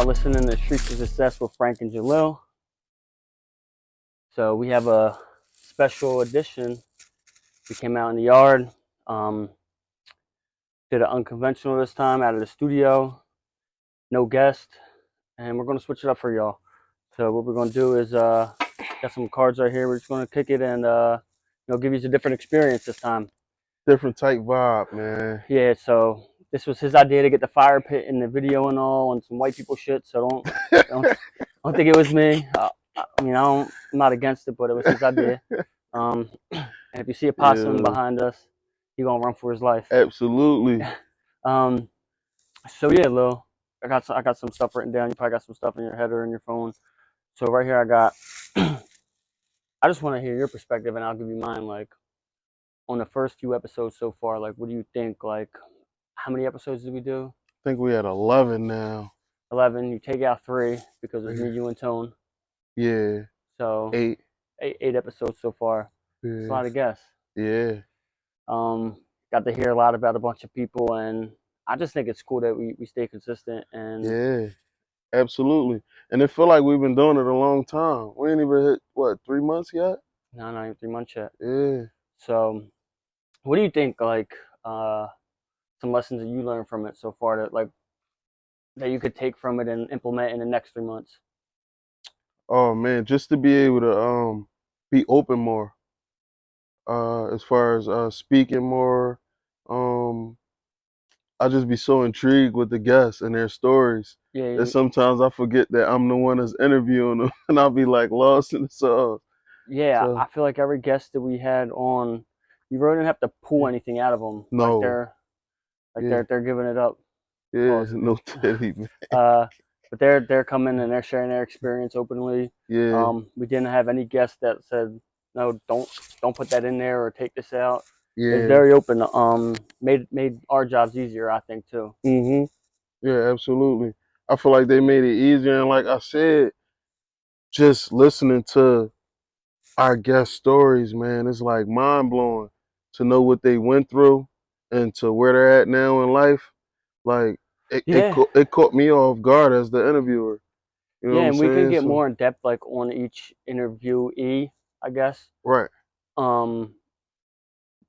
now listening to Streets of Success with Frank and Jalil. So we have a special edition. We came out in the yard, did an unconventional this time out of the studio, no guest, and we're going to switch it up for y'all. So what we're going to do is got some cards right here. We're just going to kick it and give you a different experience this time. Different type vibe, man. Yeah, so this was his idea to get the fire pit in the video and all, and some white people shit. So don't think it was me. I'm not against it, but it was his idea. And if you see a possum behind us, he gonna run for his life. Absolutely. So yeah, Lil, I got some stuff written down. You probably got some stuff in your head or in your phone. So right here I got. I just want to hear your perspective, and I'll give you mine. Like on the first few episodes so far, like what do you think? Like how many episodes did we do? I think we had 11 now. 11. You take out 3 because it's me, you, and Tone. Yeah. So 8 episodes so far. Yeah. It's a lot of guests. Yeah. Got to hear a lot about a bunch of people, and I just think it's cool that we stay consistent. And yeah, absolutely. And it feel like we've been doing it a long time. We ain't even hit what 3 months yet. No, not even 3 months yet. Yeah. So, what do you think? Like, some lessons that you learned from it so far that you could take from it and implement in the next 3 months. Oh man, just to be able to be open more. As far as speaking more, I just be so intrigued with the guests and their stories. Yeah. And sometimes I forget that I'm the one that's interviewing them, and I'll be like lost in the sauce. Yeah, So, I feel like every guest that we had on, you really didn't have to pull anything out of them. no. They're giving it up. Yeah, no titty, man. But they're coming and they're sharing their experience openly. Yeah. We didn't have any guests that said no, don't put that in there or take this out. Yeah. It's very open. Made our jobs easier, I think too. Yeah, absolutely. I feel like they made it easier, and like I said, just listening to our guest stories, man, it's like mind blowing to know what they went through and to where they're at now in life. Like it caught me off guard as the interviewer. You know what I'm and we can saying? get more in depth like on each interviewee, I guess. Right.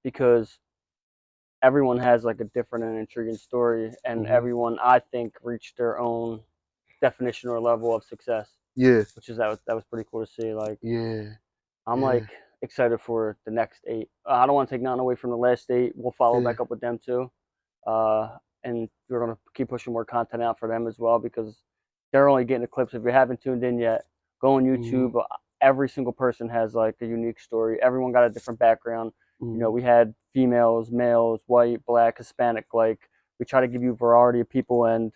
Because everyone has like a different and intriguing story, and everyone I think reached their own definition or level of success. Yeah. Which is that was pretty cool to see. Like I'm Yeah. like excited for the next 8. I don't want to take nothing away from the last 8. We'll follow back up with them too. And we're gonna keep pushing more content out for them as well because they're only getting the clips. If you haven't tuned in yet, go on YouTube. Every single person has like a unique story. Everyone got a different background. You know, we had females, males, white, black, Hispanic. Like we try to give you a variety of people, and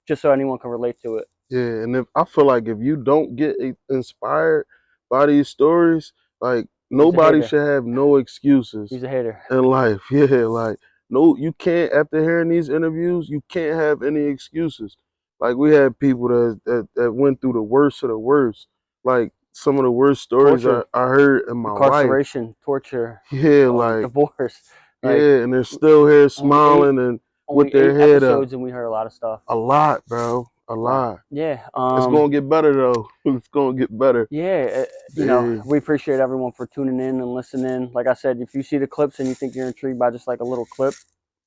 just so anyone can relate to it. Yeah, and I feel like if you don't get inspired by these stories, like nobody should have no excuses. He's a hater in life. Yeah, like no, you can't. After hearing these interviews, you can't have any excuses. Like we had people that went through the worst of the worst. Like some of the worst stories I heard in my incarceration, life. torture, Yeah, like divorce. Like, yeah, and they're still here smiling and with their head up. And we heard a lot of stuff. A lot, bro. A lot. Yeah. It's gonna get better though. It's gonna get better. Yeah. We appreciate everyone for tuning in and listening. Like I said, if you see the clips and you think you're intrigued by just like a little clip,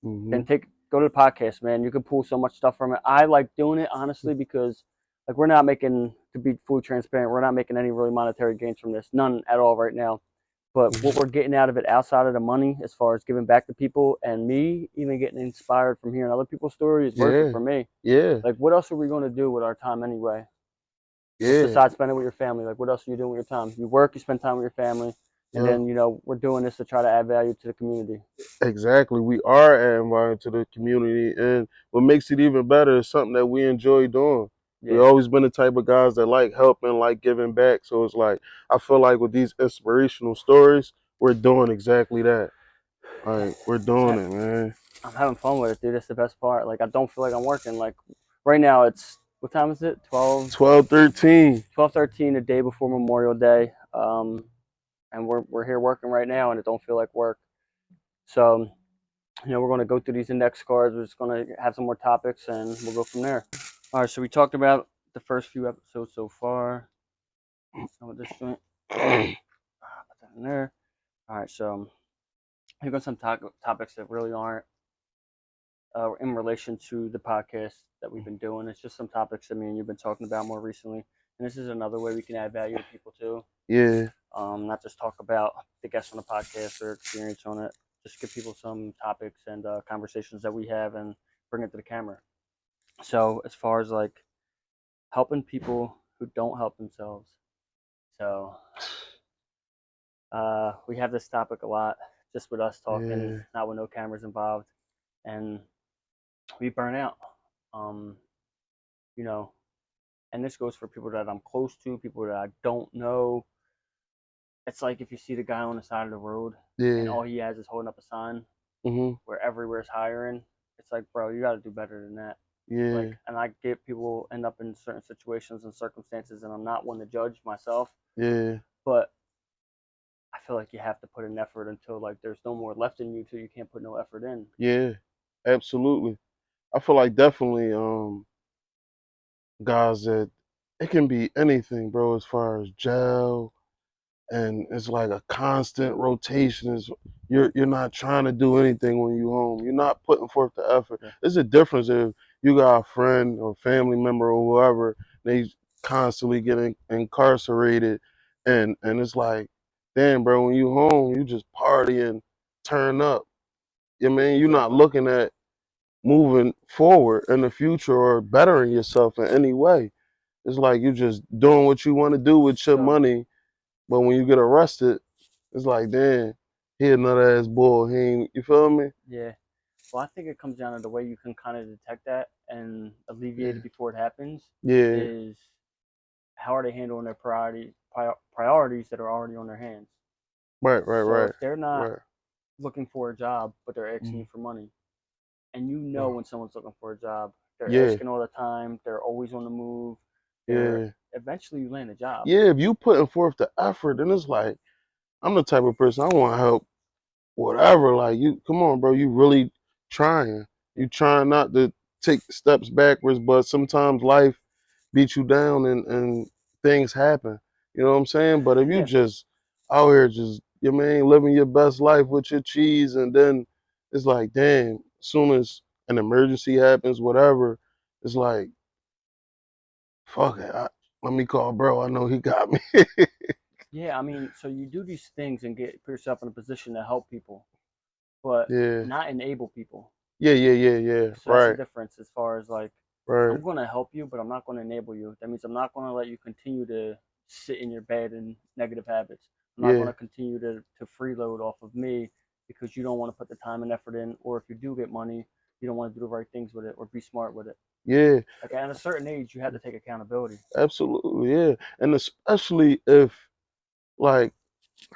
then go to the podcast, man. You can pull so much stuff from it. I like doing it honestly because like we're not making, to be fully transparent, we're not making any really monetary gains from this. None at all right now. But what we're getting out of it outside of the money, as far as giving back to people, and me even getting inspired from hearing other people's stories, is worth it for me. Yeah. Like, what else are we going to do with our time anyway? Yeah. Besides spending with your family, like, what else are you doing with your time? You work, you spend time with your family, and then we're doing this to try to add value to the community. Exactly, we are adding value to the community, and what makes it even better is something that we enjoy doing. We've always been the type of guys that like helping, like giving back. So it's like I feel like with these inspirational stories, we're doing exactly that. Like we're doing it, man. I'm having fun with it, dude. That's the best part. Like I don't feel like I'm working. Like right now, it's what time is it? 12:13. 12:13, the day before Memorial Day. And we're here working right now, and it don't feel like work. So, we're going to go through these index cards. We're just going to have some more topics, and we'll go from there. All right, so we talked about the first few episodes so far. With this joint, put that in there. All right, so here go some topics that really aren't in relation to the podcast that we've been doing. It's just some topics that me and you've been talking about more recently, and this is another way we can add value to people too. Yeah, Not just talk about the guests on the podcast or experience on it. Just give people some topics and conversations that we have and bring it to the camera. So as far as like helping people who don't help themselves, so we have this topic a lot, just with us talking, yeah, not with no cameras involved, and we burn out. Um, you know, and this goes for people that I'm close to, people that I don't know. It's like if you see the guy on the side of the road and yeah. all he has is holding up a sign Mhm. where everywhere's hiring. It's like, bro, you got to do better than that. Like, Yeah, and I get people end up in certain situations and circumstances, and I'm not one to judge myself, yeah, but I feel like you have to put an effort until like there's no more left in you till you can't put no effort in. yeah. Absolutely. I feel like definitely guys that it can be anything, bro, as far as jail, and it's like a constant rotation. Is you're not trying to do anything when you home. You're not putting forth the effort. Yeah, It's a difference if you got a friend or family member or whoever, they constantly getting incarcerated, and it's like, damn, bro, when you home, you just party and turn up. You mean you're not exactly. looking at moving forward in the future or bettering yourself in any way. It's like you just doing what you want to do with your So money, but when you get arrested, it's like, damn, he another ass bull. He ain't, you feel me? yeah, well, I think it comes down to the way you can kind of detect that and alleviate Yeah, it before it happens. yeah, Is how are they handling their priorities that are already on their hands? right, right, So right, if they're not right. looking for a job, but they're asking Mm, you for money, and you know uh, when someone's looking for a job, they're yeah, asking all the time, they're always on the move, they're yeah, eventually you land a job. yeah. If you putting forth the effort, then it's like I'm the type of person I want to help whatever. Like you, come on, bro. You really trying. Yeah, You trying not to take steps backwards, but sometimes life beats you down and things happen. You know what I'm saying? But if you yeah, just out here just you mean living your best life with your cheese, and then it's like, damn, as soon as an emergency happens, whatever, it's like, fuck it. Let me call bro. I know he got me. yeah. I mean, so you do these things and get put yourself in a position to help people, but Yeah. not enable people. Yeah, yeah, yeah, yeah. So that's the Right, difference as far as like right. I'm going to help you, but I'm not going to enable you. That means I'm not going to let you continue to sit in your bed and negative habits. I'm not going Yeah, to continue to freeload off of me because you don't want to put the time and effort in, or if you do get money, you don't want to do the right things with it or be smart with it. yeah. Like at a certain age, you have to take accountability. Absolutely, yeah. And especially if like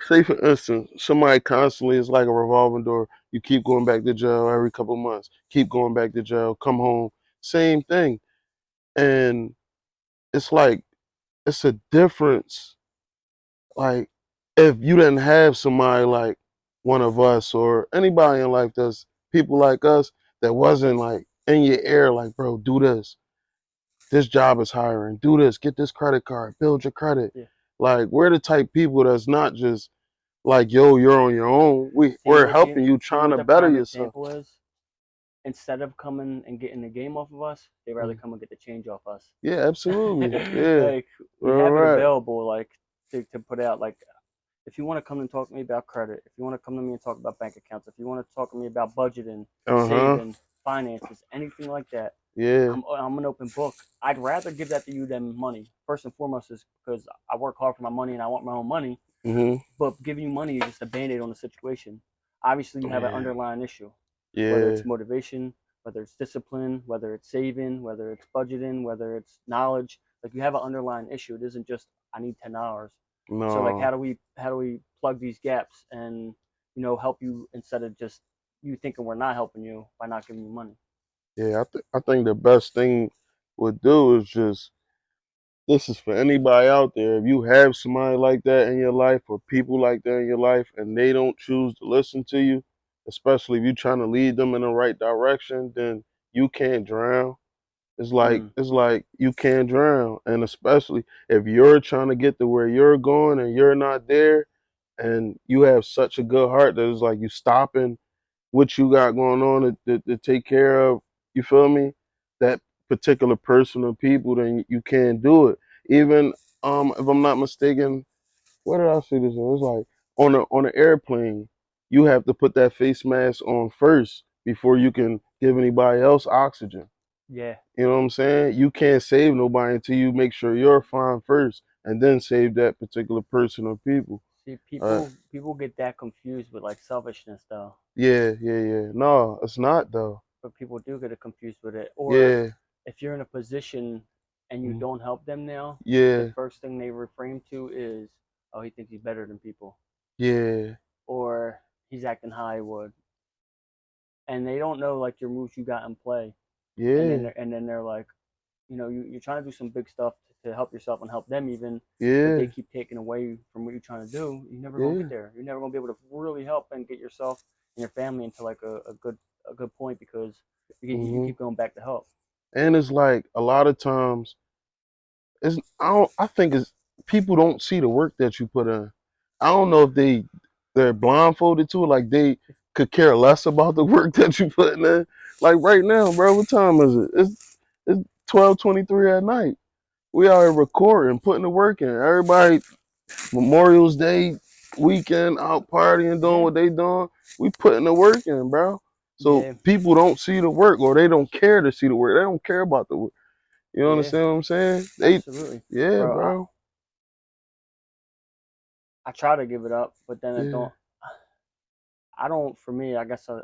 say for instance, somebody constantly is like a revolving door. You keep going back to jail every couple months, keep going back to jail, come home, same thing. And it's like it's a difference. Like if you didn't have somebody like one of us or anybody in life that's people like us that wasn't like in your ear, like, bro, do this. This job is hiring. Do this. Get this credit card. Build your credit. Yeah. Like we're the type people that's not just like, yo, you're on your own. We're helping you See trying what to the better prime yourself. example is? Instead of coming and getting the game off of us, they rather Mm. come and get the change off us. Yeah, absolutely. Yeah. Like we All have it right. available, like to put out. Like if you want to come and talk to me about credit, if you want to come to me and talk about bank accounts, if you want to talk to me about budgeting, Uh-huh. saving, finances, anything like that, Yeah. I'm an open book. I'd rather give that to you than money. First and foremost is because I work hard for my money and I want my own money. Mhm. But giving you money is just a band-aid on the situation. Obviously, you have an Yeah. underlying issue, whether Yeah. it's motivation, whether it's discipline, whether it's saving, whether it's budgeting, whether it's knowledge. Like you have an underlying issue. It isn't just I need $10. So like No. how do we plug these gaps and help you instead of just you thinking we're not helping you by not giving you money. Yeah, I think the best thing would do is just this is for anybody out there. If you have somebody like that in your life or people like that in your life and they don't choose to listen to you, especially if you're trying to lead them in the right direction, then you can't drown. Mm, It's like you can't drown, and especially if you're trying to get to where you're going and you're not there, and you have such a good heart that it's like you stopping what you got going on to take care of. You feel me? That particular person or people, then you can't do it. Even if I'm not mistaken, where did I see this? It's like on an airplane, you have to put that face mask on first before you can give anybody else oxygen. yeah. You know what I'm saying? You can't save nobody until you make sure you're fine first, and then save that particular person or people. See, Uh, people get that confused with like selfishness though. yeah, yeah, yeah. No, it's not though. But people do get it confused with it. Or Yeah, if you're in a position and you mhm, don't help them now, the yeah, first thing they reframe to is, "Oh, he thinks he's better than people," yeah, or "He's acting Hollywood," and they don't know like your moves you got in play. yeah, And then they're like, you're trying to do some big stuff to help yourself and help them even, but they yeah, keep taking away from what you're trying to do. You're never gonna get yeah. there. You're never gonna be able to really help and get yourself and your family into like a good point because you Hmm. keep going back to help. And it's like a lot of times, it's I think it's people don't see the work that you put in. I don't know if they're blindfolded to it, like they could care less about the work that you putting in. Like right now, bro, what time is it? It's 12:23 at night. We out here recording, putting the work in. Everybody Memorial's Day weekend out partying, doing Yeah, what they doing. We putting the work in, bro. So yeah, people don't see the work, or they don't care to see the work. They don't care about the work. You yeah, understand what I'm saying? absolutely, Yeah, bro. bro. I try to give it up, but then I Yeah, don't. I don't. For me, I guess I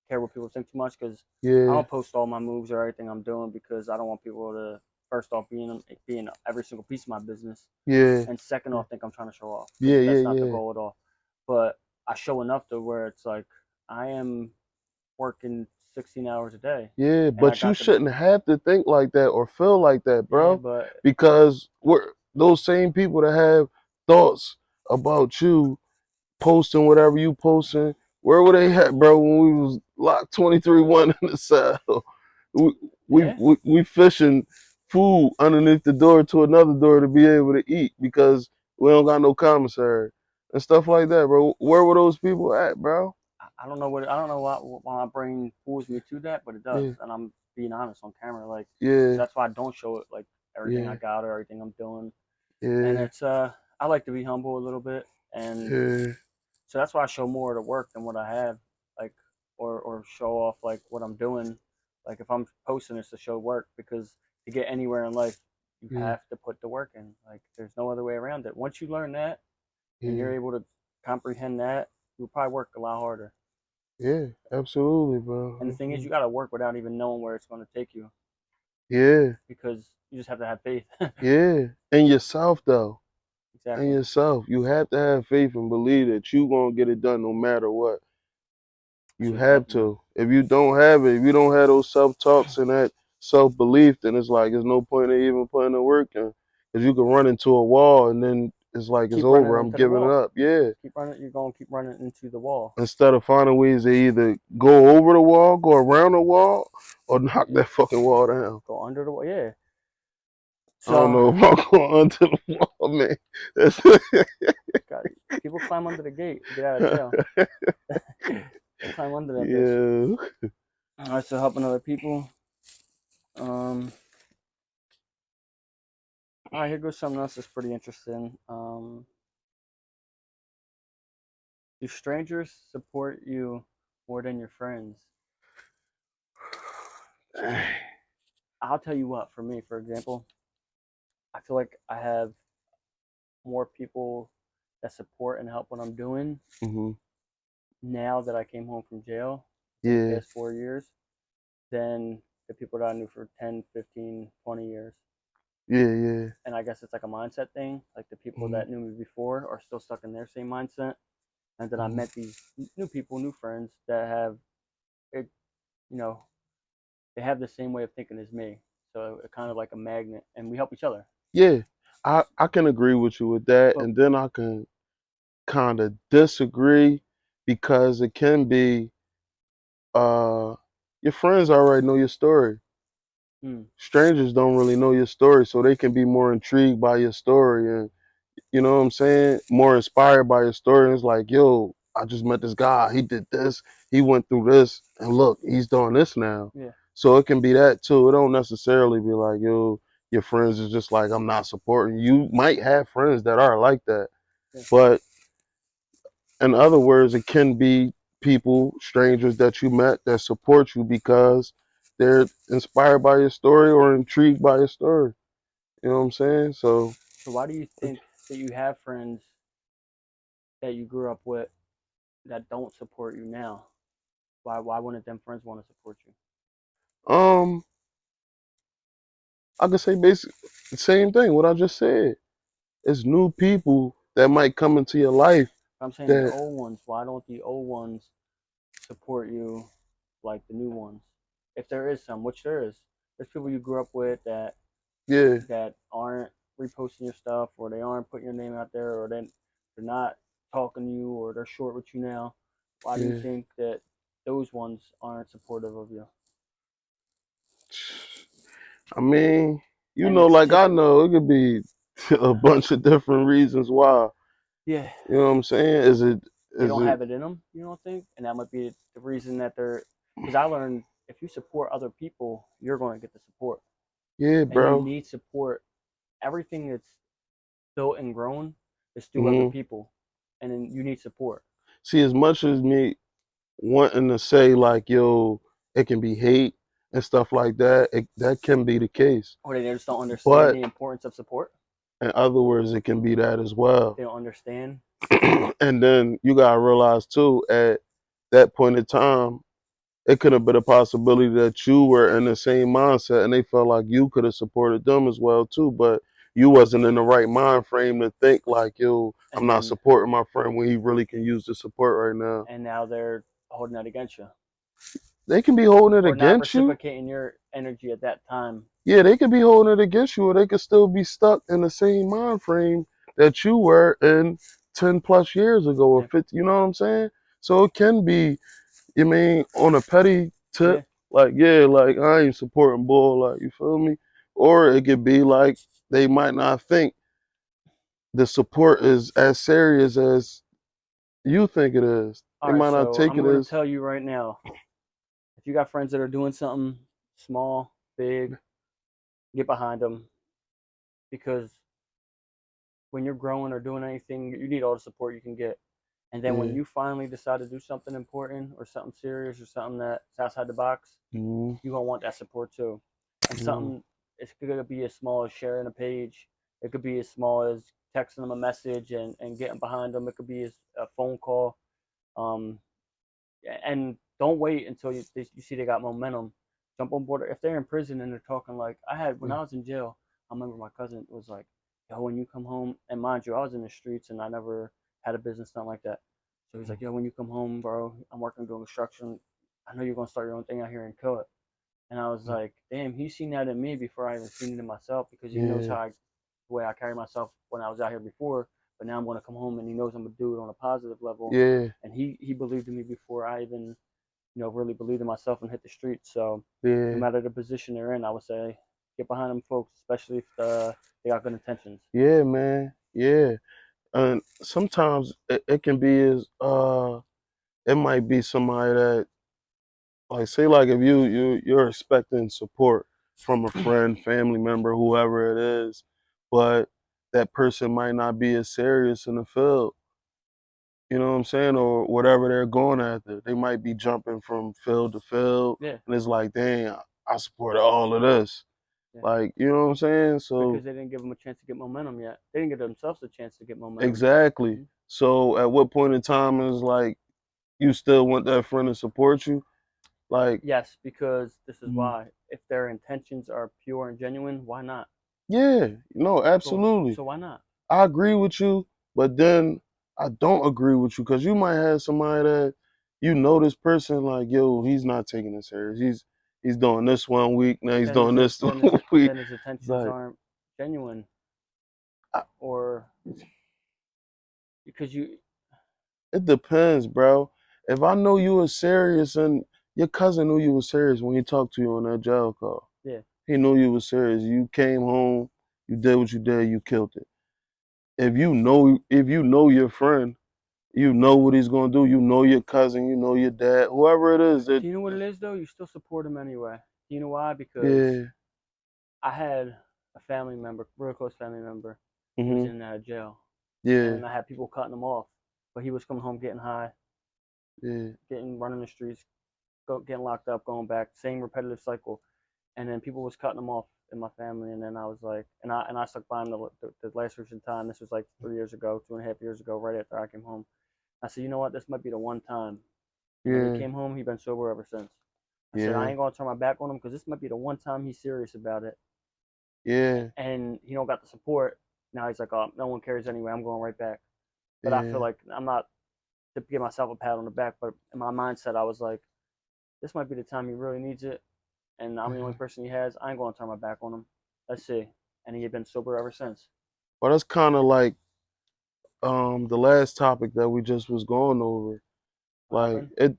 care what people think too much because I yeah, don't post all my moves or everything I'm doing because I don't want people to first off being every single piece of my business, yeah, and second off think I'm trying to show off because yeah, yeah, that's not the yeah, goal at all. But I show enough to where it's like I am working 16 hours a day, yeah. and I But you got the shouldn't have to think like that or feel like that, yeah, bro. but Because we're those same people that have thoughts about you posting whatever you posting. Where were they at, bro? When we was locked 23-1 in the cell, we yeah, we fishing food underneath the door to another door to be able to eat because we don't got no commissary and stuff like that, bro. Where were those people at, bro? I don't know what I don't know why my brain pulls me to that, but it does, Yeah, and I'm being honest on camera, like because yeah, that's why I don't show it like everything I yeah, got or everything I'm doing, and yeah, it's I like to be humble a little bit, and yeah, so that's why I show more of the work than what I have, like or show off like what I'm doing, like if I'm posting it's to show work because to get anywhere in life you yeah, have to put the work in, like there's no other way around it. Once you learn that and yeah, you're able to comprehend that, you'll probably work a lot harder. yeah. Absolutely, And the bro. thing is, you Absolutely. got to work without even knowing where it's going to take you Yeah, because you just have to have faith. yeah. And yourself though. And Exactly. yourself. You have to have faith and believe that you gonna get it done no matter what. That's You what you got have to do. to. If you don't have it, if you don't have those self talks and that self belief, then it's like there's no point in even putting the work in. Because you can run into a wall and then it's like it's Keep running over. I'm into the giving it wall. up. Yeah. Keep running. You're going to keep running into the wall. Instead of finding ways to either go over the wall, go around the wall, or knock that fucking wall down. Go under the wall. Yeah. I don't So, know if I'm going under the wall, man. That's got people climb under the gate to get out of jail. They climb under that bitch. yeah. All right. So helping other people. All right. Here goes something else that's pretty interesting. Do strangers support you more than your friends? I'll tell you what. For me, for example, I feel like I have more people that support and help what I'm doing Hmm. now that I came home from jail in the Yeah. past 4 years than the people that I knew for 10, 15, 20 years. Yeah. Yeah. And I guess it's like a mindset thing. Like the people Hmm. that knew me before are still stuck in their same mindset. And then I Hmm. met these new people, new friends that have it, you know, they have the same way of thinking as me. So it kind of like a magnet and we help each other. Yeah, I can agree with you with that, But and then I can kind of disagree because it can be uh your friends already know your story. Hmm. Strangers don't really know your story, so they can be more intrigued by your story and you know what I'm saying, more inspired by your story. And it's like, yo, I just met this guy. He did this. He went through this, and look, he's doing this now. Yeah. So it can be that too. It don't necessarily be like, yo, your friends is just like, I'm not supporting you. You might have friends that are like that, Yeah. but in other words, it can be people, strangers that you met that support you because they're inspired by your story or intrigued by your story. You know what I'm saying? So, So why do you think that you have friends that you grew up with that don't support you now? Why wouldn't them friends want to support you? um, I could say basically the same thing. What I just said. It's new people that might come into your life I'm saying the that, old ones. Why don't the old ones support you like the new ones? If there is some, which there is, there's people you grew up with yeah, that aren't reposting your stuff, or they aren't putting your name out there, or they're not talking to you, or they're short with you now. Why do you yeah. think that those ones aren't supportive of you? I mean, you And know, it's like I know it could be a bunch of different reasons why. yeah, You know what I'm saying? they Is don't it, have it in them. You don't think, and that might be the reason that they're. Because I learned if you support other people, you're going to get the support, yeah, and you bro. need support. Everything that's built and grown is through other hmm people, and then you need support. See, as much as me wanting to say like, yo, it can be hate and stuff like that, that can be the case. Or they just don't understand But the importance of support. in other words, it can be that as well. They don't understand. And then you gotta realize too, at that point in time, it could have been a possibility that you were in the same mindset and they felt like you could have supported them as well too, but you wasn't in the right mind frame to think like, yo, I'm And not then supporting my friend when he really can use the support right now. and now they're holding that against you, They can be holding it or not against you. reciprocating your energy at that time. Yeah, they could be holding it against you, or they could still be stuck in the same mind frame that you were in 10 plus years ago or Yeah, 50, you know what I'm saying? So it can be, you mean, on a petty tip, yeah. like, yeah, like, I ain't supporting bull, like, you feel me? Or it could be like, they might not think the support is as serious as you think it is. All They right, might not so take I'm it going to as, tell you right now, if you got friends that are doing something small, big, get behind them, because when you're growing or doing anything, you need all the support you can get. And then when yeah, you finally decide to do something important or something serious or something that's outside the box, mm, you're gonna want that support too. And mm, something it's gonna be as small as sharing a page. It could be as small as texting them a message and getting behind them. It could be a phone call. Um, and don't wait until you see they got momentum. Jump on board. If they're in prison and they're talking like I had when yeah, I was in jail, I remember my cousin was like, "Yo, when you come home," and mind you, I was in the streets and I never had a business, nothing like that. So he's like, "Yo, when you come home, bro, I'm working doing construction. I know you're gonna start your own thing out here and kill it." And I was like, "Damn, he's seen that in me before I even seen it in myself because he knows yeah, the way I carry myself when I was out here before. But now I'm gonna come home and he knows I'm gonna do it on a positive level." yeah, And he believed in me before I even really believed in myself and hit the streets. So no yeah, matter the position they're in, I would say get behind them folks, especially if they got good intentions. yeah, man, yeah. And sometimes it can be as it might be somebody that like say like if you're expecting support from a friend, family member, whoever it is, but that person might not be as serious in the field, you know what I'm saying, or whatever they're going after. They might be jumping from field to field, Yeah, and it's like, dang, I supported all of this. yeah. Like, you know what I'm saying? So Because they didn't give them a chance to get momentum yet. They didn't give themselves a chance to get momentum. exactly. Hmm. So at what point in time is like you still want that friend to support you? Like, Yes, because this is mm, why. If their intentions are pure and genuine, why not? yeah, no, absolutely. So why not? I agree with you, but then I don't agree with you because you might have somebody that you know this person like, yo, he's not taking it serious. He's doing this one week, now he's Then doing this week. his It's intentions like aren't genuine, I, or because you it depends, bro. If I know you were serious and your cousin knew you were serious when he talked to you on that jail call, yeah He knew you was serious. You came home, you did what you did, you killed it. If you know your friend, you know what he's gonna do. You know your cousin, you know your dad, whoever it is. That Do you know what it is though? You still support him anyway. Do you know why? Because yeah, I had a family member, real close family member, who was mhm, in jail, yeah, and I had people cutting him off. But he was coming home getting high, yeah, getting running the streets, getting locked up, going back, same repetitive cycle. And then people was cutting him off in my family, and then I was like, and I stuck by him the last recent time. This was like 3 years ago, 2.5 years ago, right after I came home. I said, you know what, this might be the one time. And then he yeah, came home. He been sober ever since. I said I yeah, ain't gonna turn my back on him because this might be the one time he's serious about it. yeah, And he don't got the support. Now he's like, oh, no one cares anyway. I'm going right back. But I feel yeah, like I'm not to give myself a pat on the back, but in my mindset, I was like, this might be the time he really needs it, and I'm the only yeah. person he has. I ain't gonna turn my back on him. Let's see. And he had been sober ever since. Well, that's kind of like the last topic that we just was going over. What Like happened? it,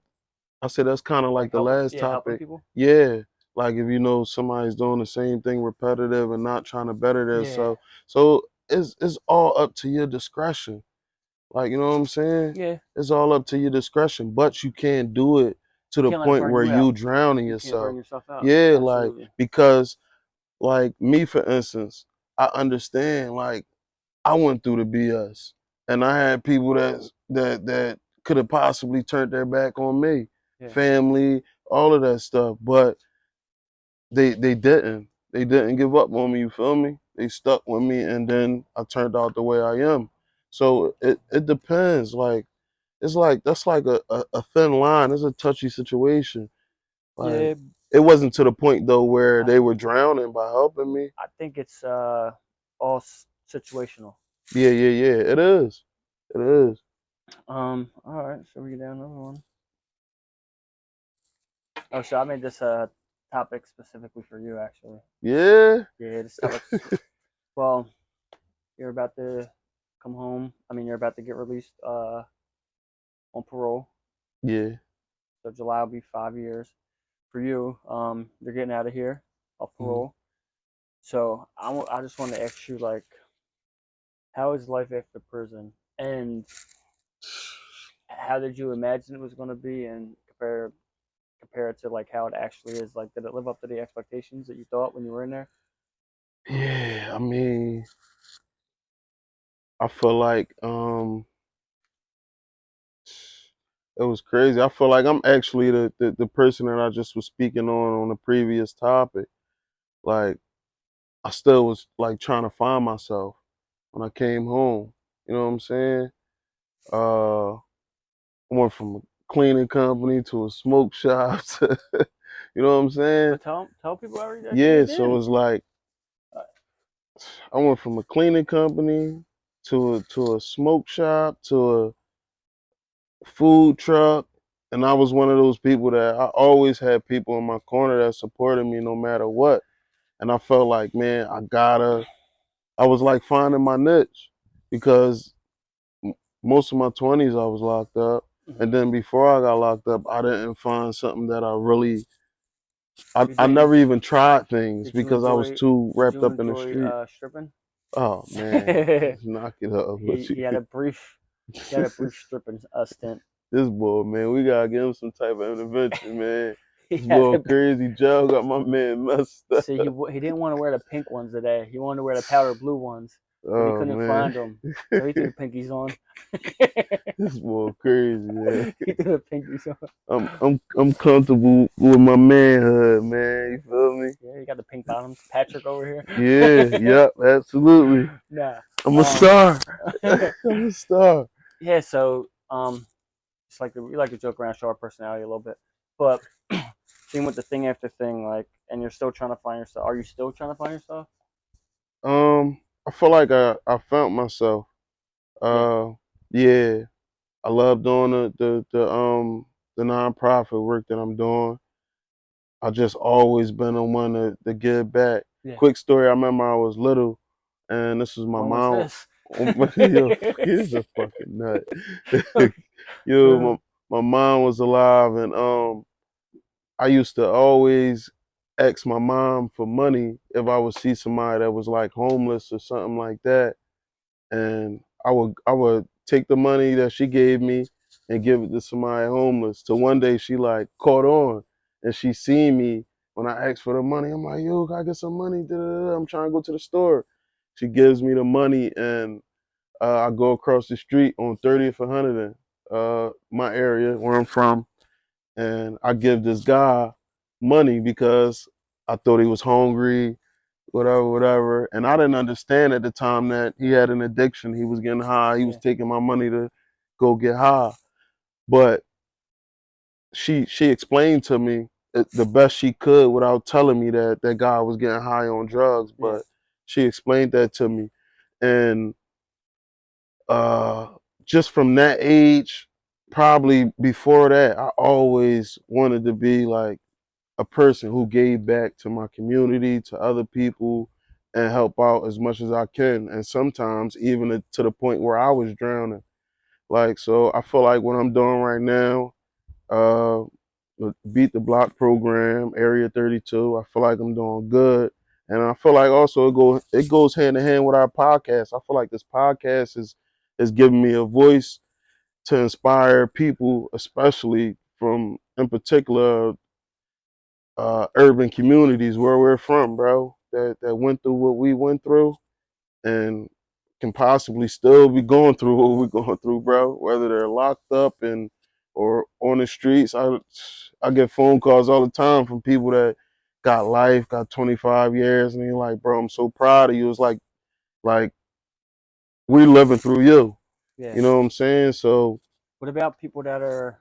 I said that's kind of like Like the helping, last yeah, helping topic. people. Yeah, like if you know somebody's doing the same thing repetitive and not trying to better Yeah, themselves, so it's all up to your discretion. Like you know what I'm saying? yeah. It's all up to your discretion, but you can't do it to You the can't let it point burn where you out. you drowning You can't burn yourself. yourself out. Yeah, like Absolutely. because like me for instance, I understand like I went through the BS, and I had people that could have possibly turned their back on me, Yeah, family, all of that stuff, but they didn't. They didn't give up on me. You feel me? They stuck with me, and then I turned out the way I am. So it depends. Like it's like that's like a thin line. It's a touchy situation. Like yeah. it wasn't to the point though where I, they were drowning by helping me. I think it's all situational. Yeah, yeah, yeah. It is. It is. All right. So we get down another one. Oh, so I made this topic specifically for you, actually. Yeah. Yeah, this topic's well. You're about to come home. I mean, you're about to get released on parole. Yeah. So July will be 5 years for you. You're getting out of here off Mhm. parole. So I just want to ask you, like, how is life after prison, and how did you imagine it was going to be, and compare it to like how it actually is? Like, did it live up to the expectations that you thought when you were in there? Yeah, I mean, I feel like it was crazy. I feel like I'm actually the person that I just was speaking on the previous topic. Like I still was like trying to find myself when I came home. You know what I'm saying? I went from a cleaning company to a smoke shop to, you know what I'm saying? But tell people everything you Yeah, so did. it's like Uh, I went from a cleaning company to a smoke shop to a food truck, and I was one of those people that I always had people in my corner that supported me no matter what. And I felt like, man, I was like finding my niche because most of my 20s I was locked up. And mhm. then before I got locked up, I didn't find something that I really, You I never didn't? even tried things Did you because I was enjoy? too Did wrapped you up in the enjoy street. stripping? Oh man, just knock it up. What he had a brief he had a brief stripping stint. This boy, man, we gotta give him some type of intervention, man. He This had boy a crazy Joe got my man messed up. see he didn't want to wear the pink ones today. He wanted to wear the powder blue ones, but he Oh couldn't man, find them, so he threw the pinkies on. this boy crazy, man. He threw the pinkies on. I'm comfortable with my manhood, man. You feel me? Yeah, he got the pink bottoms. Patrick over Yeah, here. yep, absolutely. Nah. I'm a Um. star. I'm a star. Yeah. So it's like we like to joke around, show our personality a little bit, but seeing with the thing after thing, like, and you're still trying to find yourself. Are you still trying to find yourself? I feel like I found myself. Yeah. Uh, yeah, I love doing the nonprofit work that I'm doing. I just always been the one to give back. Yeah. Quick story, I remember I was little and this was my When was mom. this? Yo, he's a fucking nut. Yo, my mom was alive and I used to always ask my mom for money if I would see somebody that was like homeless or something like that, and I would take the money that she gave me and give it to somebody homeless. So one day she like caught on and she seen me when I asked for the money. I'm like, yo, can I get some money? Da-da-da. I'm trying to go to the store. She gives me the money and I go across the street on 30th and 100, my area where I'm from, and I give this guy money because I thought he was hungry, whatever, whatever. And I didn't understand at the time that he had an addiction. He was getting high. He was Yeah. taking my money to go get high. But she explained to me the best she could without telling me that that guy was getting high on drugs. Yeah. But she explained that to me, and uh, just from that age, probably before that, I always wanted to be like a person who gave back to my community, to other people, and help out as much as I can. And sometimes even to the point where I was drowning. Like, so I feel like what I'm doing right now, uh, the Beat the Block program, Area 32, I feel like I'm doing good. And I feel like also it goes hand in hand with our podcast. I feel like this podcast is giving me a voice to inspire people, especially from in particular urban communities where we're from, bro, that went through what we went through and can possibly still be going through what we're going through, bro. Whether they're locked up and or on the streets, I get phone calls all the time from people that got life, got 25 years, and they're like, bro, I'm so proud of you. It's like we're living through you. Yeah. You know what I'm saying? So What about people that are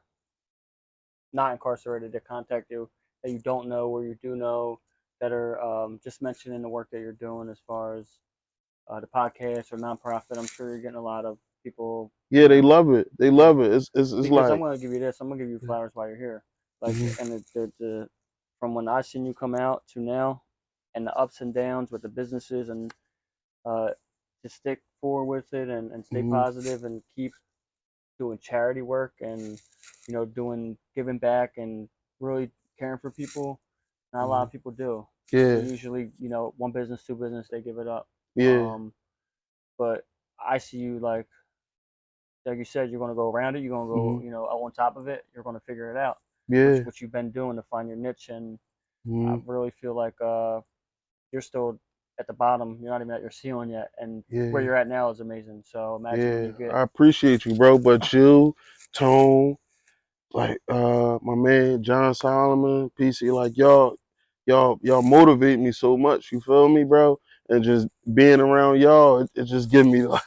not incarcerated that contact you that you don't know or you do know that are just mentioning the work that you're doing as far as the podcast or nonprofit? I'm sure you're getting a lot of people, yeah, you they know, love it. They yeah. love it. It's Because I'm like gonna give you this, I'm gonna give you flowers while you're here. Like, mhm, and the from when I seen you come out to now, and the ups and downs with the businesses and uh, to stick forward with it and stay mhm, positive and keep doing charity work and doing giving back and really caring for people. Not a lot mhm. of people do. They Yeah, usually, one business, two business, they give it up. yeah, But I see you like you said, you're gonna go around it. You're gonna go, mhm, on top of it. You're gonna figure it out, which yeah, what you've been doing to find your niche. And I mhm, really feel like you're still at the bottom. You're not even at your ceiling yet, and where yeah. you're at now is amazing. So imagine where Yeah, you get. I appreciate you, bro. But you, Tone, like my man John Solomon, PC, like y'all motivate me so much. You feel me, bro? And just being around y'all, it just give me like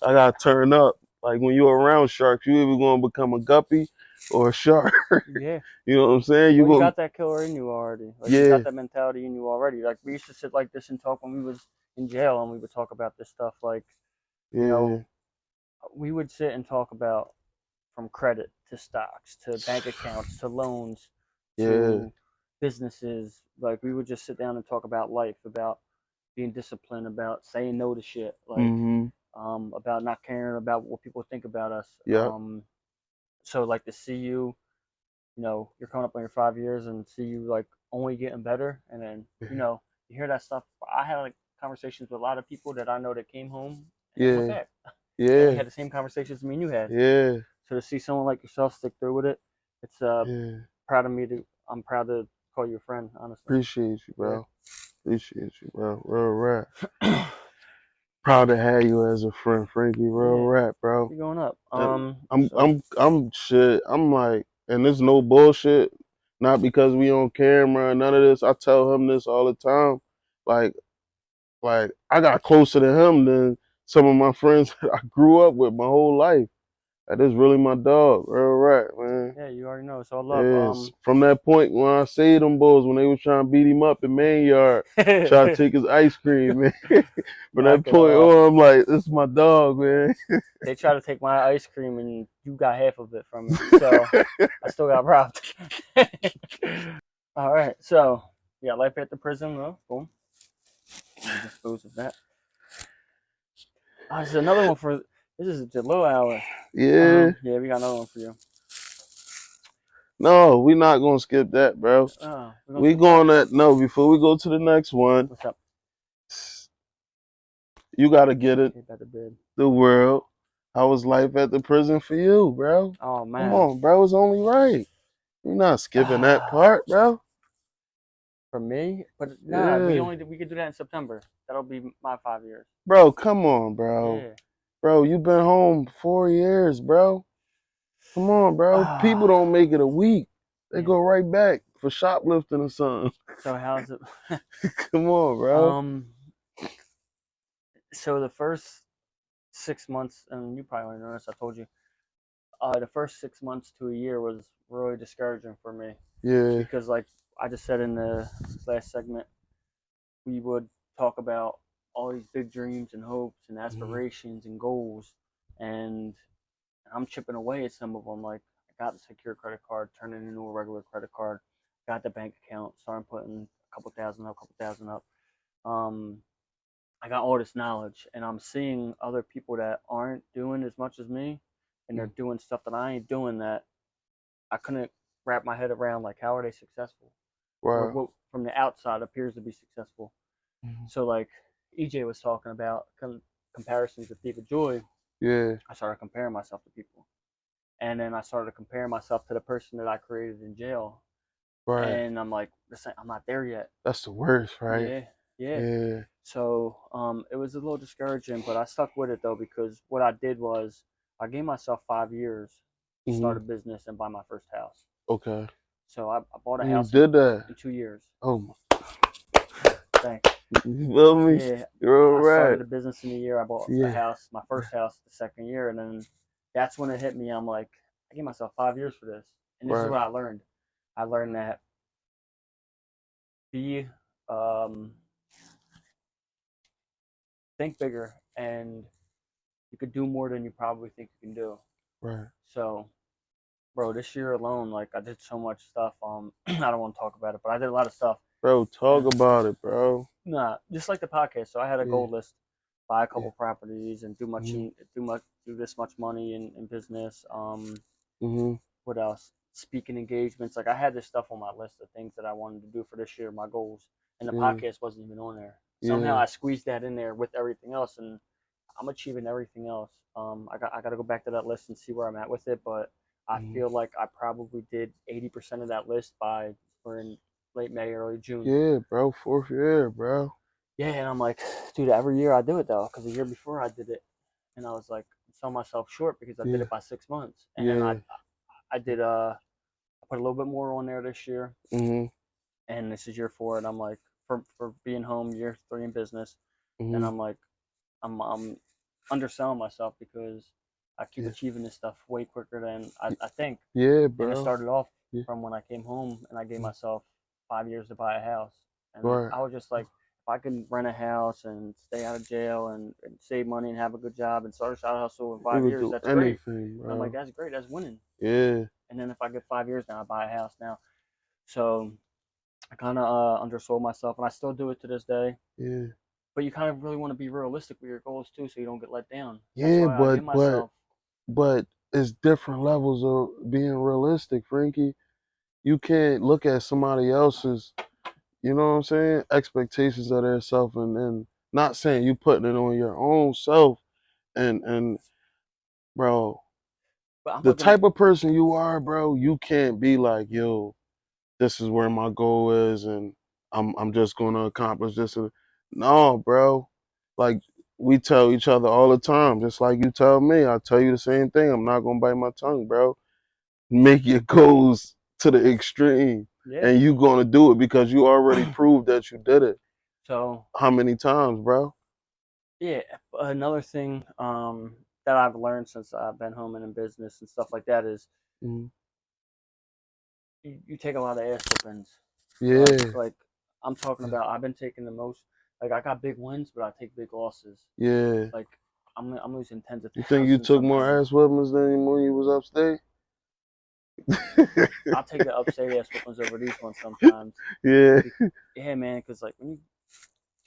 I gotta turn up. Like when you're around sharks, you either gonna become a guppy or a shark. Yeah. You know what I'm saying? You Well, you go, got that killer in you already. Like you yeah, got that mentality in you already. Like we used to sit like this and talk when we was in jail, and we would talk about this stuff. Like you know, yeah, we would sit and talk about from credit to stocks to bank accounts to loans yeah, to businesses. Like we would just sit down and talk about life, about being disciplined, about saying no to shit, like mm-hmm, about not caring about what people think about us. yeah, So like to see you, you're coming up on your 5 years and see you like only getting better, and then you hear that stuff. I had like conversations with a lot of people that I know that came home and they went yeah, back, and they yeah, had the same conversations me and you had. yeah, So to see someone like yourself stick through with it, it's yeah. proud of me to. I'm proud to call you a friend, honestly. Appreciate you, Yeah. bro. Appreciate you, bro. Real rap. Proud to have you as a friend, Frankie. Real Yeah. rap, bro. Keep going up. And So I'm shit. I'm like, and there's no bullshit. Not because we on camera, none of this. I tell him this all the time. Like, like I got closer to him than some of my friends that I grew up with my whole life. That is really my dog. Real rap, man. yeah, you already know. It's all love. Yes. From that point when I saved them boys when they was trying to beat him up in main yard, try to take his ice cream, man. From that Knock it point off. on, I'm like, this is my dog, man. They tried to take my ice cream and you got half of it from me. So I still got robbed. All right. So yeah, life at the prison. Well, boom. Let me dispose of that. This is another one for. This is the low hour. Yeah. Yeah, we got another one for you. No, we not gonna skip that, bro. Oh, we're gonna We skip that. going that no before we go to the next one. What's up? You gotta get it. Get back to bed. The world. How was life at the prison for you, bro? Oh Come man. on, bro. It's only right. You're not skipping that part, bro. For me, but nah, Yeah, we could do that in September. That'll be my 5 years. bro. Come on, bro. Yeah. Bro, you been home 4 years, bro. Come on, bro. People Ah, don't make it a week. They man. go right back for shoplifting or something. So how's it? Come on, bro. um. So the first 6 months, and you probably already noticed. I told you. The first 6 months to a year was really discouraging for me Yeah. because, like I just said in the last segment, we would talk about all these big dreams and hopes and Mhm. aspirations and goals, and I'm chipping away at some of them. Like I got the secure credit card, turned it into a regular credit card, got the bank account, started putting a couple thousand up, couple thousand up. Um, I got all this knowledge, and I'm seeing other people that aren't doing as much as me, and they're doing stuff that I ain't doing that I couldn't wrap my head around. Like, how are they successful? Or Wow. what from the outside appears to be successful. Mhm. So, like EJ was talking about comparisons with Thief of Joy, Yeah. I started comparing myself to people. And then I started comparing myself to the person that I created in jail. Right. And I'm like, I'm not there yet. That's the worst, right? Yeah, yeah. Yeah. So it was a little discouraging, but I stuck with it though because what I did was I gave myself 5 years to start a Mhm. business and buy my first house. Okay. So I bought a And you house did that. in 2 years. Oh my. Thanks. You feel me? Yeah, You're all I right. started a business in a year. I bought a Yeah. house, my first house, the second year, and then that's when it hit me. I'm like, I gave myself 5 years for this, and this is Right. what I learned. I learned that be um, think bigger, and you could do more than you probably think you can do. Right. So, bro, this year alone, like I did so much stuff. I don't want to talk about it, but I did a lot of stuff. Bro, talk And about it, bro. nah, just like the podcast. So I had a Yeah. goal list, buy a Yeah. couple properties, and Mhm. do this much money in business. Mhm. What else? Speaking engagements. Like I had this stuff on my list of things that I wanted to do for this year, my goals, and the Yeah. podcast wasn't even on there. Somehow Yeah. I squeezed that in there with everything else, and I'm achieving everything else. I got to go back to that list and see where I'm at with it, but I Mhm. feel like I probably did 80% of that list by we're in late May, early June. Yeah, bro. Fourth year, bro. Yeah, and I'm like, dude, every year I do it though, because the year before I did it, and I was like, I sell myself short because I did Yeah. it by 6 months, and then Yeah. I did I put a little bit more on there this year, Mhm. and this is year four, and I'm like, for being home, year three in business, and Mhm. I'm like, I'm underselling myself because I keep Yeah. achieving this stuff way quicker than I think, Yeah, and it bro. started off Yeah. from when I came home and I gave Mhm. myself 5 years to buy a house. And Right. I was just like, if I can rent a house and stay out of jail and save money and have a good job and start a side hustle in You five could years, do that's great. anything, And I'm like, bro. that's great, that's winning. Yeah. And then if I get 5 years now, I buy a house now. So I kind of undersold myself, and I still do it to this day. Yeah. But you kind of really want to be realistic with your goals too, so you don't get let down. That's Yeah, why I give myself. but it's different levels of being realistic, Frankie. You can't look at somebody else's, you know what I'm saying, expectations of their self and not saying you putting it on your own self and bro, But I'm the looking at. type of person you are, bro, you can't be like, yo, this is where my goal is and I'm just gonna accomplish this. No, bro. Like we tell each other all the time, just like you tell me, I tell you the same thing. I'm not gonna bite my tongue, bro. Make your goals to the extreme. Yeah. And you gonna do it because you already proved that you did it. So How many times, bro? yeah, another thing that I've learned since I've been home and in business and stuff like that is Mhm. you take a lot of ass whoopings. Yeah, Like I'm talking about, I've been taking the most. Like I got big wins, but I take big losses. yeah. Like I'm losing tens of You think you thousands took more sometimes. ass whoopings than when you was upstate? I'll take the upstate ass whoopings over these ones sometimes. Yeah, Yeah, man, because like when you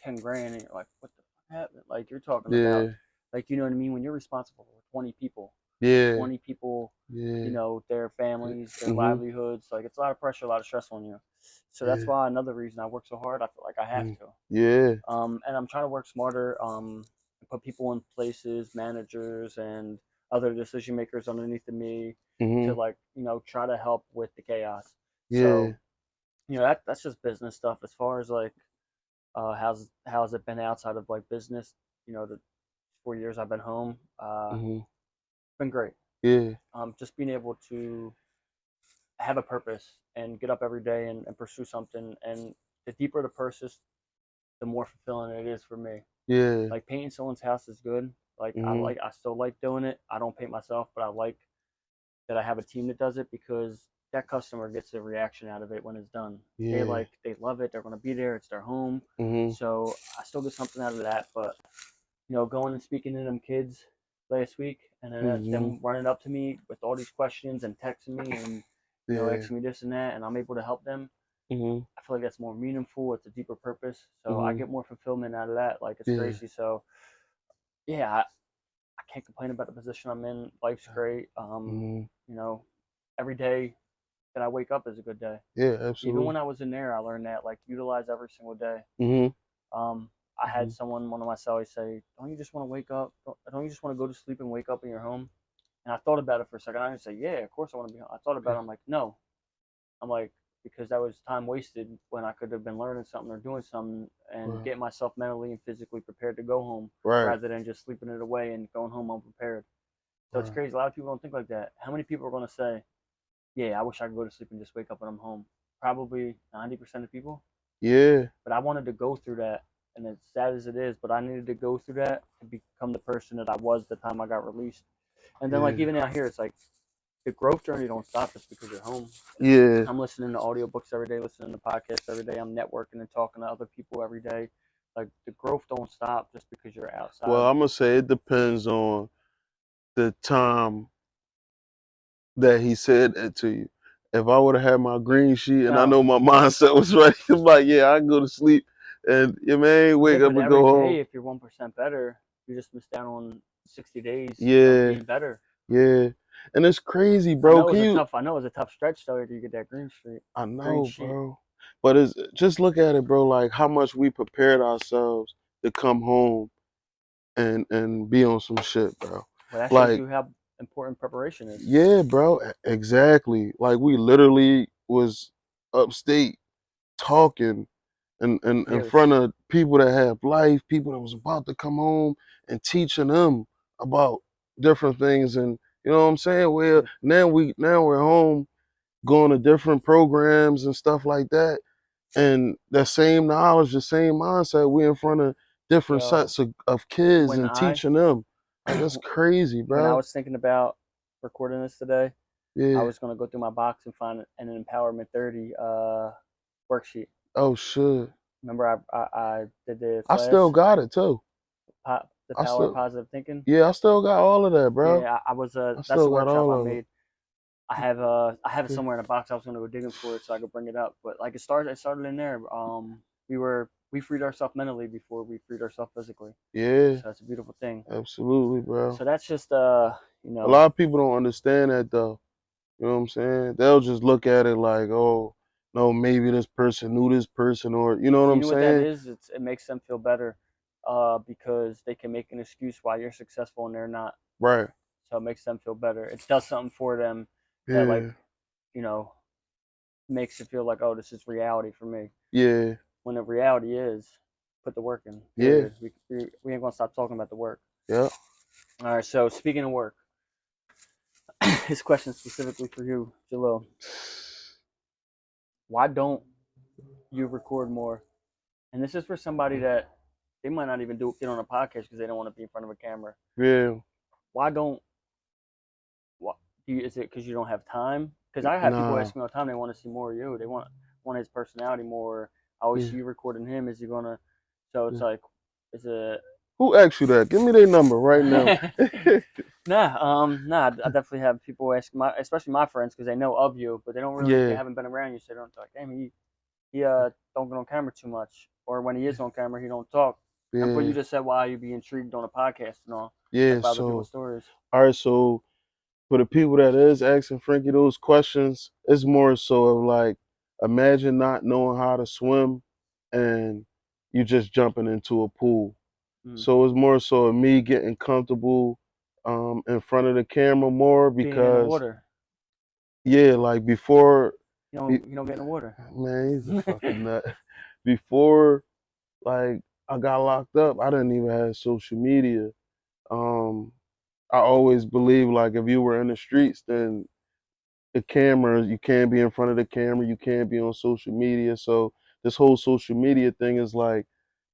10 grand and you're like, what the fuck happened? Like you're talking about, yeah, like you know what I mean? When you're responsible for 20 people, Yeah. 20 people, Yeah. their families, their Mhm. livelihoods. Like it's a lot of pressure, a lot of stress on you. So that's Yeah. why another reason I work so hard. I feel like I have Mhm. to. Yeah. And I'm trying to work smarter. Put people in places, managers and other decision makers underneath of me to Mhm. like try to help with the chaos. Yeah. So that's just business stuff. As far as like how's it been outside of like business? The 4 years I've been home, Mhm. it's been great. Yeah. Just being able to have a purpose and get up every day and pursue something. And the deeper the purpose, the more fulfilling it is for me. Yeah. Like painting someone's house is good. Like Mhm. I still like doing it. I don't paint myself, but I like that I have a team that does it because that customer gets a reaction out of it when it's done. Yeah. They love it. They're gonna be there. It's their home. Mhm. So I still get something out of that. But going and speaking to them kids last week and then Mhm. them running up to me with all these questions and texting me and Yeah. asking me this and that, and I'm able to help them. Mhm. I feel like that's more meaningful. It's a deeper purpose. So I Mhm. get more fulfillment out of that. Like it's Yeah. crazy. So yeah, I can't complain about the position I'm in. Life's great. Mhm. You know, every day that I wake up is a good day. Yeah. Even Absolutely. when I was in there, I learned that like utilize every single day. Mhm. Um, I had Mhm. someone, one of my cellies, say, "Don't you just want to wake up? Don't you just want to go to sleep and wake up in your home?" And I thought about it for a second. I didn't say, "Yeah, of course I want to be home." I thought about it. Yeah. I'm like, "No." I'm like, because that was time wasted when I could have been learning something or doing something and Right. getting myself mentally and physically prepared to go home Right. rather than just sleeping it away and going home unprepared. So it's Right. crazy. A lot of people don't think like that. How many people are going to say, "Yeah, I wish I could go to sleep and just wake up when I'm home"? Probably 90% of people. Yeah. But I wanted to go through that, and as sad as it is, but I needed to go through that to become the person that I was the time I got released. And then like Yeah. even out here, it's like the growth journey don't stop just because you're home. Yeah. I'm listening to audiobooks every day, listening to podcasts every day. I'm networking and talking to other people every day. Like the growth don't stop just because you're Well, outside. I'm gonna say it depends on the time that he said that to you. If I would have had my green sheet and I Oh, know my mindset was right, it's like, yeah, I can go to sleep and yeah, man, yeah, wake up but and go every home. day, if you're 1% better, you just missed out on 60 days of Yeah, being better. yeah. And it's crazy, bro. Can you I know it was a tough stretch though to get that I green know, sheet. bro. But it's just look at it, bro, like how much we prepared ourselves to come home and be on some shit, bro. Well, that shows Like, you how important preparation is. yeah, bro, exactly. Like we literally was upstate talking and Yeah, in it was front of people that have life, people that was about to come home and teaching them about different things and you know what I'm saying? Well, yeah, now we're home going to different programs and stuff like that. And that same knowledge, the same mindset, we in front of different yo, sets of kids when and I teaching them. Like that's crazy, when I bro. was thinking about recording this today, I Yeah. was gonna go through my box and find an Empowerment 30 worksheet. Oh shit. Remember, I did the I still class, got it too. the I power of still positive thinking. Yeah, I still got all of that, bro. Yeah, I was I that's still the got workshop all I of made. I have it it. somewhere in a box. I was gonna go digging for it so I could bring it up. But like it started in there. We freed ourselves mentally before we freed ourselves physically. Yeah, So that's a beautiful thing. absolutely, bro. So that's just you A know, lot of people don't understand that though. You know what I'm saying? They'll just look at it like, oh, no, maybe this person knew this person, or you know what you I'm know what that saying? is? It makes them feel better, because they can make an excuse why you're successful and they're not. Right. So it makes them feel better. It does something for them that like Yeah. you know makes it feel like, oh, this is reality for me. Yeah. When the reality is, put the work in. Yeah. Period. We ain't gonna stop talking about the work. Yeah. All right. So speaking of work, his question specifically for you, Jalil. Why don't you record more? And this is for somebody that they might not even get on a podcast because they don't want to be in front of a camera. Yeah. Why don't what is it because you don't have time? Because I have people Nah. ask me all the time they want to see more of you. They want his personality more. I always see Yeah. you recording him. Is he gonna? So it's Yeah. like, is it? Who asked you that? Give me their number right now. Nah. I definitely have people ask especially my friends, because they know of you, but they don't really, they Yeah. haven't been around you, so they don't like, damn, he don't get on camera too much, or when he is on camera, he don't talk. And for you Yeah. just said why you be intrigued on a podcast and all, like Yeah. by other people's So, stories. all right. So for the people that is asking Frankie those questions, it's more so of like, imagine not knowing how to swim and you just jumping into a pool. Mm. So it's more so of me getting comfortable in front of the camera more Being in the because water. yeah, like before, You don't get in the water. man, he's a fucking nut. Before like I got locked up, I didn't even have social media. Um, I always believed like if you were in the streets, then the cameras, you can't be in front of the camera, you can't be on social media. So this whole social media thing is like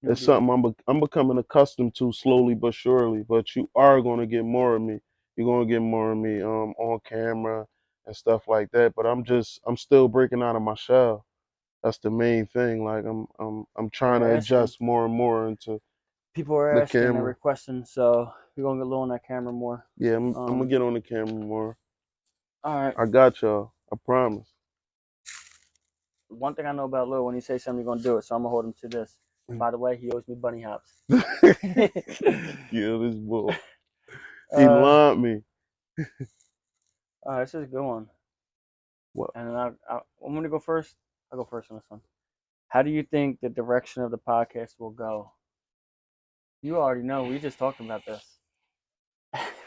New it's deal. something I'm becoming accustomed to slowly but surely. But you are gonna get more of me. You're gonna get more of me on camera and stuff like that. But I'm still breaking out of my shell. That's the main thing. Like I'm trying They're to asking. adjust more and more into People are the asking. They're camera. requesting. So we're gonna get low on that camera more. Yeah, I'm gonna Um. get on the camera more. All right. I got y'all. I promise. One thing I know about Lil, when he says something, you're gonna do it. So I'm gonna hold him to this. And by the way, he owes me bunny hops. Yeah, this boy. He uh. lumped me. All right. This is a good one. What? And then I'm gonna go first. I'll go first on this one. How do you think the direction of the podcast will go? You already know. We just talked about this.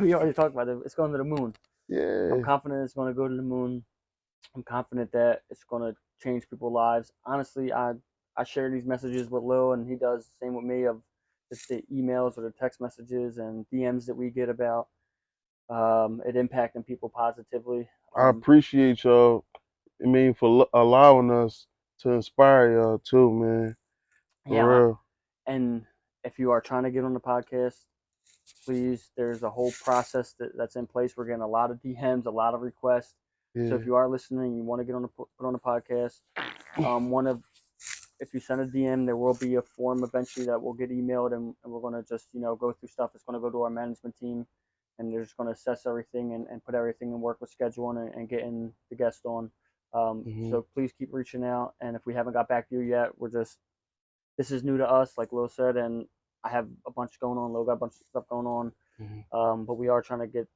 We already talked about it. It's going to the moon. I'm Yeah. confident it's going to go to the moon. I'm confident that it's going to change people's lives. Honestly, I share these messages with Lil, and he does the same with me of just the emails or the text messages and DMs that we get about it impacting people positively. I appreciate y'all. I mean, for allowing us to inspire y'all too, man. Yeah, For real. and if you are trying to get on the podcast, please, there's a whole process that's in place. We're getting a lot of DMs, a lot of requests. So if Yeah. you are listening, you want to get on the put on the podcast, one of if you send a DM, there will be a form eventually that will get emailed, and we're going to just go through stuff. It's going to go to our management team, and they're just going to assess everything and put everything in work with scheduling and getting the guest on. Hmm. So please keep reaching out, and if we haven't got back to you yet, this is new to us, like Lil said, and I have a bunch going on. Lil got a bunch of stuff going on, Hmm. but we are trying to get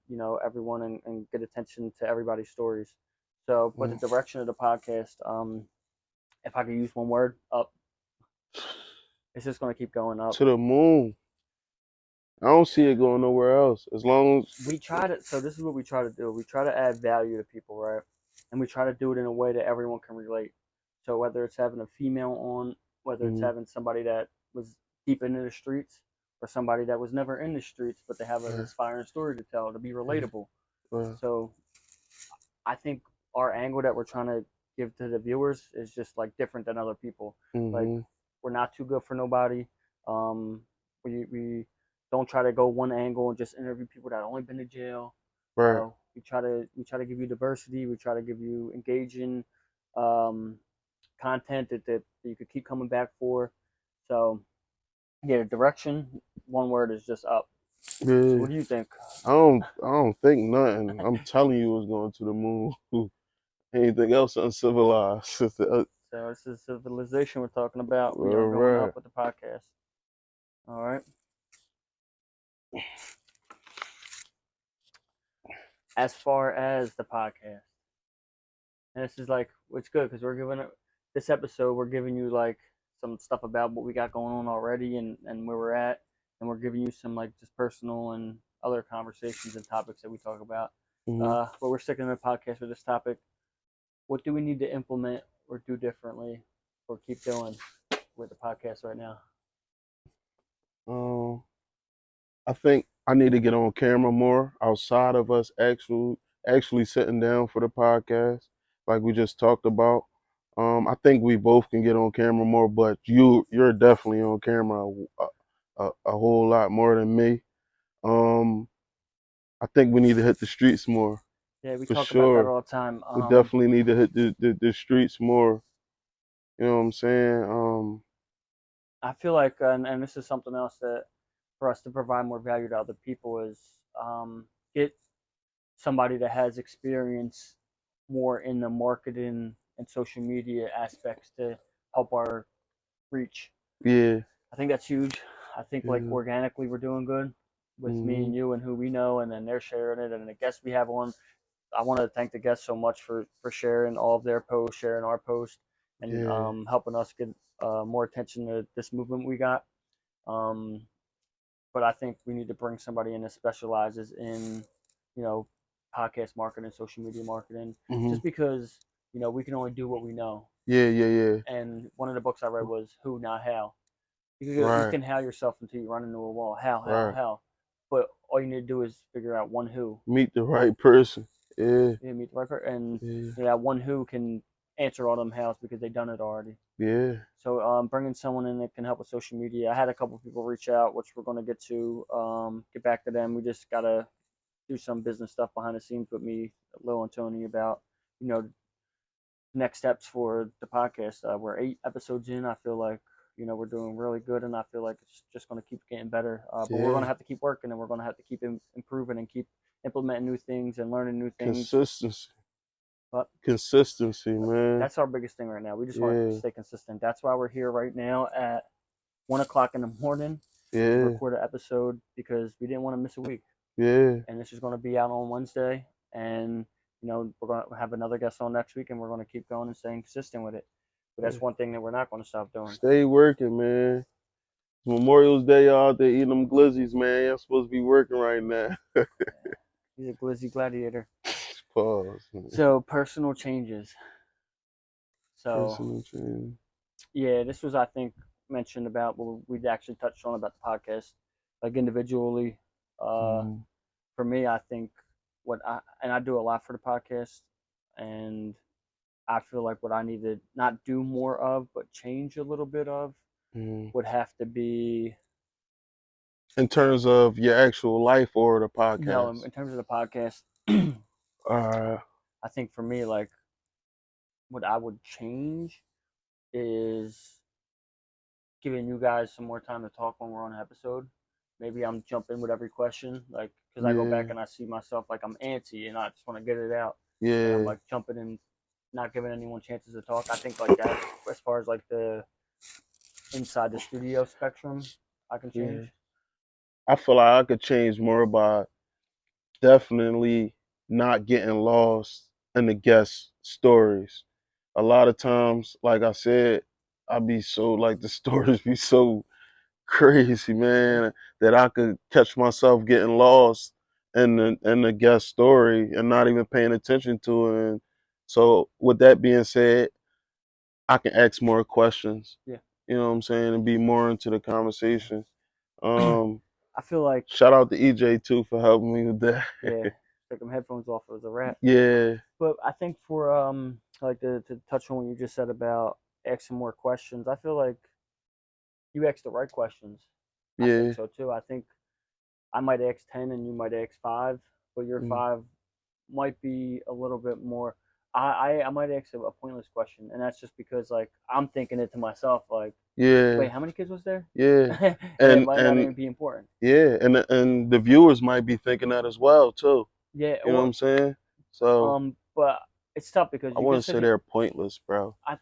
everyone and get attention to everybody's stories. So, but the Hmm. direction of the podcast, if I could use one word, up. It's just gonna keep going up. To the moon. I don't see it going nowhere else. As long as. We try to. So this is what we try to do. We try to add value to people, right? And we try to do it in a way that everyone can relate. So whether it's having a female on, whether it's Hmm. having somebody that was deep into the streets, or somebody that was never in the streets, but they have an inspiring story to tell to be relatable. So I think our angle that we're trying to give to the viewers is just like different than other people. Like Hmm. we're not too good for nobody. Um, we don't try to go one angle and just interview people that only been to jail. Right. We try to give you diversity. We try to give you engaging um, content that you could keep coming back for. So yeah, the direction. One word is just up. So Yeah. what do you think? I don't think nothing. I'm telling you, it's going to the moon. Anything else uncivilized. So this is civilization we're talking about. We are All going right. up with the podcast. All right. As far as the podcast, and this is like it's good because we're giving it this episode. We're giving you like some stuff about what we got going on already and where we're at, and we're giving you some like just personal and other conversations and topics that we talk about. Hmm. But we're sticking to the podcast with this topic. What do we need to implement or do differently, or keep doing with the podcast right now? Um, I think I need to get on camera more outside of us actually sitting down for the podcast, like we just talked about. I think we both can get on camera more, but you're definitely on camera a whole lot more than me. Um, I think we need to hit the streets more Yeah, we for talk about that sure. all the time. We definitely need to hit the streets more. You know what I'm saying? I feel like, and this is something else that for us to provide more value to other people is get somebody that has experience more in the marketing and social media aspects to help our reach. Yeah, I think that's huge. I think like yeah, organically we're doing good. with me and you and who we know, and then they're sharing it, and the guests we have on. I want to thank the guests so much for sharing all of their posts, sharing our post, and Yeah. helping us get more attention to this movement we got. Um, but I think we need to bring somebody in that specializes in, you know, podcast marketing, social media marketing, Hmm. just because we can only do what we know. Yeah, yeah, yeah. And one of the books I read was Who, Not How. You Right, can how yourself until you run into a wall. How, right. how. But all you need to do is figure out one who. Meet the Well, right person. Yeah, you meet the right person, and yeah, that one who can answer all them hows because they done it already. yeah. So bringing someone in that can help with social media. I had a couple people reach out, which we're going to get to. Get back to them. We just gotta do some business stuff behind the scenes with me, Lil and Tony, about you know next steps for the podcast. We're 8 episodes in. I feel like we're doing really good, and I feel like it's just going to keep getting better. But we're going to Yeah. have to keep working, and we're going to have to keep improving and keep implementing new things and learning new things. Consistency. But Consistency, man. that's our biggest thing right now. We just want to Yeah, stay consistent. That's why we're here right now at 1 o'clock in the morning to yeah, record an episode because we didn't want to miss a week. yeah, And this is going to be out on Wednesday. And, we're going to have another guest on next week and we're going to keep going and staying consistent with it. But yeah. that's one thing that we're not going to stop doing. Stay working, man. Memorial's Day, y'all out there eating them glizzies, man. Y'all supposed to be working right now. He's a glizzy gladiator. Pause. Man. So, personal changes. So, Personal training. yeah, this was, I think, mentioned about what we'd actually touched on about the podcast, like individually. Uh, Mm, for me, I think I do a lot for the podcast, and I feel like what I need to not do more of, but change a little bit of, mm. would have to be In terms of your actual life or the no, podcast. in terms of the podcast. Uh, I think for me, like what I would change is giving you guys some more time to talk when we're on an episode. Maybe I'm jumping with every question, like because I go back yeah, and I see myself like I'm antsy and I just want to get it out, and I'm yeah. like jumping in, not giving anyone chances to talk. I think like that, as far as like the inside the studio spectrum, I can Yeah. change. I feel like I could change more by definitely not getting lost in the guest stories. A lot of times, like I said, I be so like the stories be so crazy, man, that I could catch myself getting lost in the guest story and not even paying attention to it. And so with that being said, I can ask more questions. Yeah. You know what I'm saying, and be more into the conversation. Um, I feel like Shout out to EJ too for helping me with that. yeah, take them headphones off. It was a wrap. Yeah, But I think for like to touch on what you just said about asking more questions, I feel like you asked the right questions. I think yeah, so too. I think I might ask 10 and you might ask 5, but your mm, 5 might be a little bit more. I might ask a pointless question, and that's just because like I'm thinking it to myself, like, yeah, wait, how many kids was there? yeah, And it and might not and even be important. yeah, and the viewers might be thinking that as well too. Yeah, You know what or I'm saying? So but it's tough because I you wouldn't just said say they're pointless, bro. I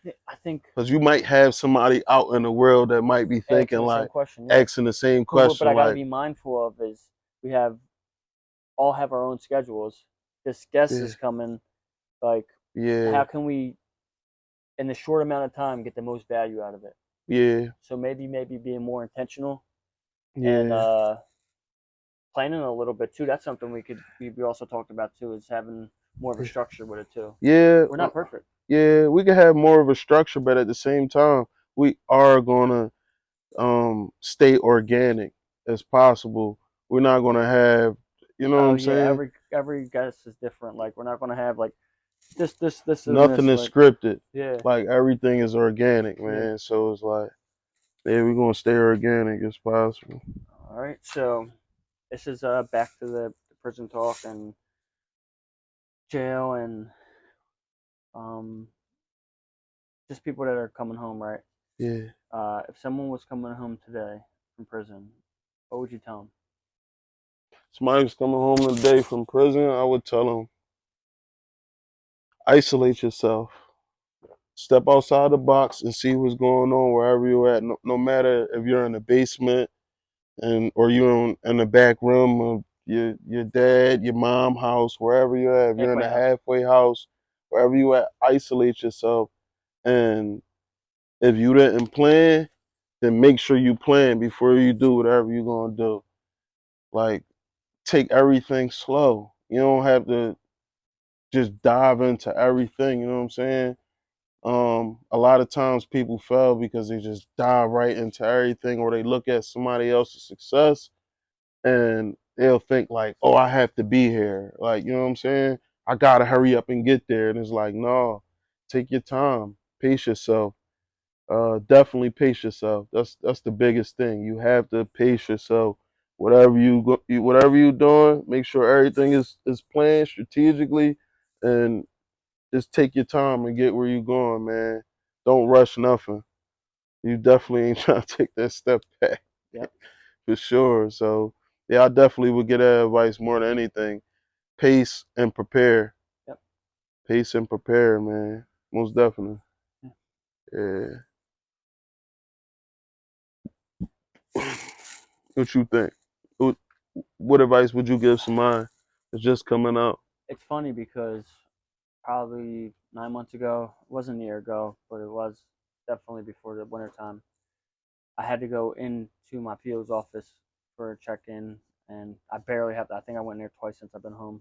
think Because you might have somebody out in the world that might be thinking asking the same like question, yeah. asking the same But question, I got to like, be mindful of is we all have our own schedules. This guest yeah, is coming. Like, yeah, how can we, in the short amount of time, get the most value out of it? yeah, So maybe being more intentional and yeah, planning a little bit too. That's something we also talked about too, is having more of a structure with it too. yeah, We're not perfect. yeah. We can have more of a structure, but at the same time, we are gonna stay organic as possible. We're not gonna have, you know what Oh I'm yeah, saying? every guest is different. Like we're not gonna have like this and Nothing this. is Like scripted. yeah, Like everything is organic, yeah. man. So it's like, yeah, we're gonna stay organic as possible. All right. So this is back to the prison talk and jail and um just people that are coming home, right? Yeah. If someone was coming home today from prison, what would you tell them? Somebody's coming home today from prison, I would tell them, isolate yourself. Step outside the box and see what's going on wherever you're at. No matter if you're in the basement, and or you in the back room of your dad, your mom house, wherever you're at. If you're in Halfway a house. halfway house, wherever you at, isolate yourself. And if you didn't plan, then make sure you plan before you do whatever you're gonna do. Like take everything slow. You don't have to just dive into everything. You know what I'm saying? A lot of times people fail because they just dive right into everything, or they look at somebody else's success and they'll think like, "Oh, I have to be here." Like, you know what I'm saying? I gotta hurry up and get there. And it's like, no, take your time, pace yourself. Definitely pace yourself. That's the biggest thing. You have to pace yourself. Whatever you doing, make sure everything is planned strategically, and just take your time and get where you're going, man. Don't rush nothing. You definitely ain't trying to take that step back Yep. for sure. So yeah, I definitely would get that advice more than anything. Pace and prepare. Yep. Pace and prepare, man. Most definitely. Yeah. Yeah. What you think? What, what advice would you give somebody that's just coming out? It's funny because probably 9 months ago, it wasn't a year ago, but it was definitely before the winter time. I had to go into my PO's office for a check-in, and I barely have. I think I went there twice since I've been home.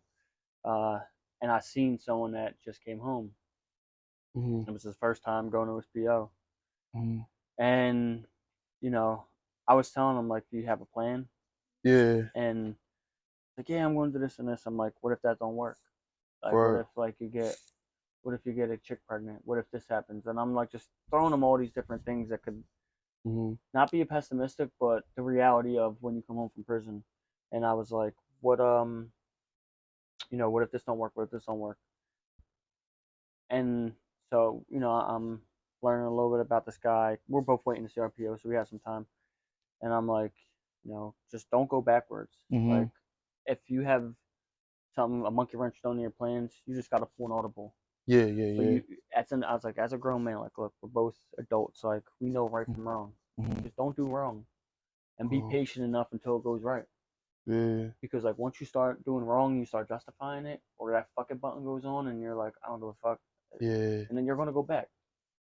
Uh, and I seen someone that just came home. Hmm. It was his first time going to his PO, Hmm. and you know, I was telling him like, "Do you have a plan?" Yeah. And like, "Yeah, I'm going to do this and this." I'm like, "What if that don't work? Like, what Right. if like what if you get a chick pregnant? What if this happens?" And I'm like, just throwing him all these different things that could Hmm. not be pessimistic, but the reality of when you come home from prison. And I was like, "What what if this don't work? What if this don't work?" And so, I'm learning a little bit about this guy. We're both waiting to see our PO, so we have some time. And I'm like, just don't go backwards. Hmm. Like, if you have something, a monkey wrench thrown in your plans, you just got to pull an audible. Yeah. Yeah. But Yeah. I was like, as a grown man, like, look, we're both adults. Like, we know right from wrong. Hmm. Just don't do wrong and be patient enough until it goes right. Yeah. Because, like, once you start doing wrong, you start justifying it, or that fucking button goes on, and you're like, I don't give a fuck. Yeah. And then you're going to go back.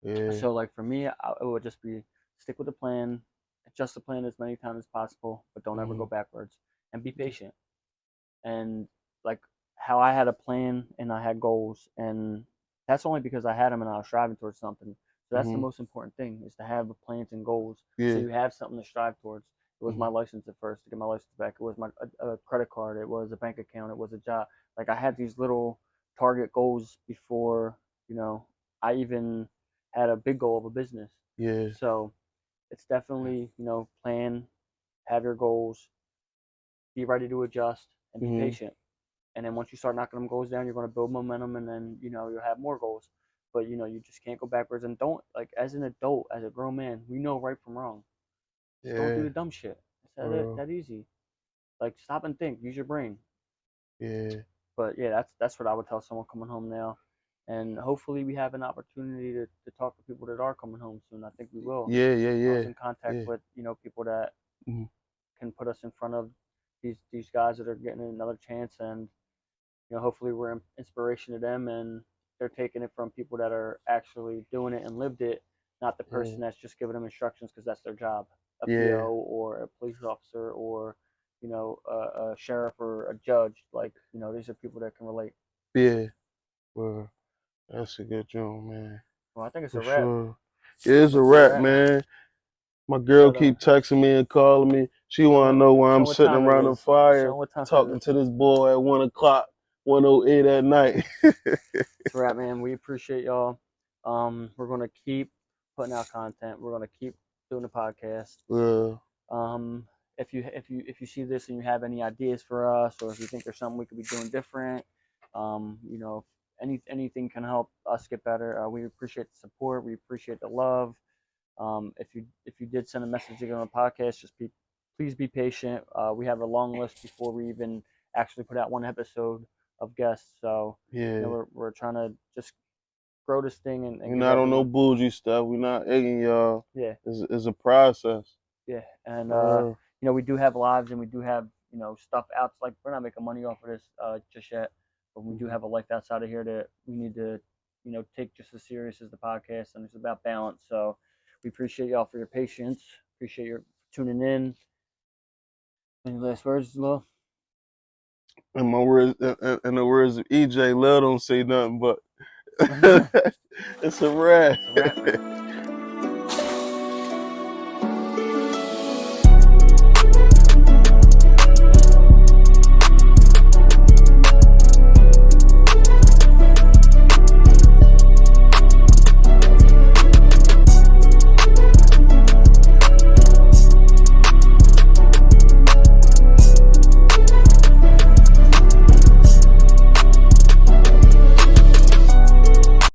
Yeah. So, like, for me, it would just be stick with the plan, adjust the plan as many times as possible, but don't ever Hmm. go backwards and be patient. And like how I had a plan and I had goals, and that's only because I had them and I was striving towards something. So that's the Hmm. most important thing is to have plans and goals, so Yeah. you have something to strive towards. It was Hmm. my license at first to get my license back. It was my a credit card. It was a bank account. It was a job. Like I had these little target goals before you know I even had a big goal of a business. Yeah. So it's definitely plan, have your goals, be ready to adjust, and be Hmm. patient. And then once you start knocking them goals down, you're going to build momentum, and then you'll have more goals. But you just can't go backwards. And don't, like, as an adult, as a grown man, we know right from wrong. Just don't do Yeah. the dumb shit. It's Bro. that easy. Like, stop and think. Use your brain. Yeah. But yeah, that's what I would tell someone coming home now. And hopefully we have an opportunity to talk to people that are coming home soon. I think we will. Yeah. Yeah. I was Yeah. in contact Yeah. with people that Hmm. can put us in front of these guys that are getting another chance, and hopefully we're inspiration to them, and they're taking it from people that are actually doing it and lived it, not the Yeah. person that's just giving them instructions because that's their job, a Yeah. PO or a police officer or a sheriff or a judge. Like these are people that can relate. Yeah. Well, that's a good joke, man. Well, I think it's For a wrap. sure. It is So a it's a wrap, wrap. man. My girl But keep texting me and calling me. She wanna know why show I'm what sitting time it around the is. Show fire what time it talking is. to this boy at 1 o'clock, 1:08 at night. It's a wrap, man. We appreciate y'all. We're gonna keep putting out content. We're gonna keep doing the podcast. Yeah. Um, if you see this and you have any ideas for us, or if you think there's something we could be doing different, anything can help us get better. We appreciate the support. We appreciate the love. If you did send a message on the podcast, please be patient. We have a long list before we even actually put out one episode of guests. So Yeah. we're trying to just grow this thing and We're give not on no everyone. bougie stuff. We're not egging y'all. Yeah, It's a process. yeah, and For real. we do have lives and we do have, stuff out. Like, we're not making money off of this just yet, but we do have a life outside of here that we need to, take just as serious as the podcast, and it's about balance. So we appreciate y'all for your patience. Appreciate your tuning in. Any last words, Lil? In my words, in the words of EJ, love don't say nothing but It's it's a wrap. a wrap, man.